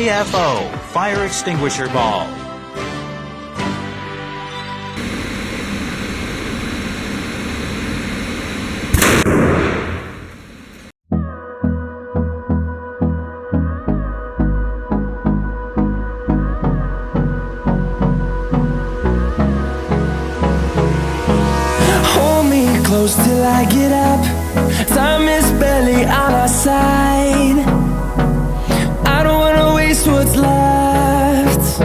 AFO, Fire Extinguisher Ball. Hold me close till I get up. Time is barely on our side. I don't wanna waste what's left.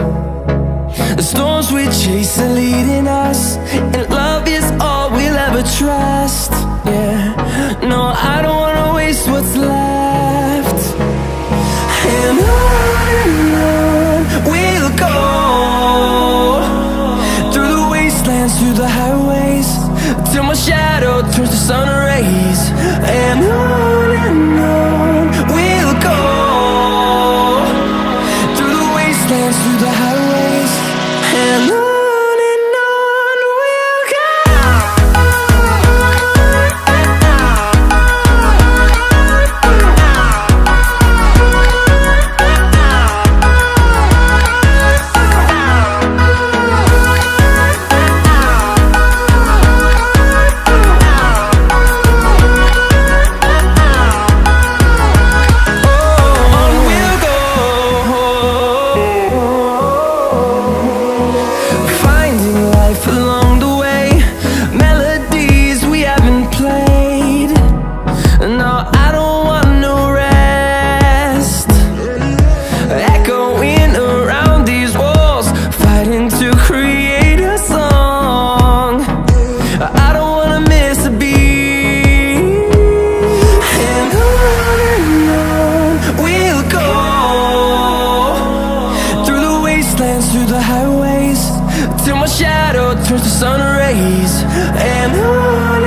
The storms we chase are leading us, and love is all we'll ever trust. Yeah, no, I don't wanna waste what's left. And on we'll go, through the wastelands, through the highways, till my shadow turns to sun rays. And on we'll go, through the wastelands, through the highways, and on we'll go. Through the highways, till my shadow turns to sun rays. And on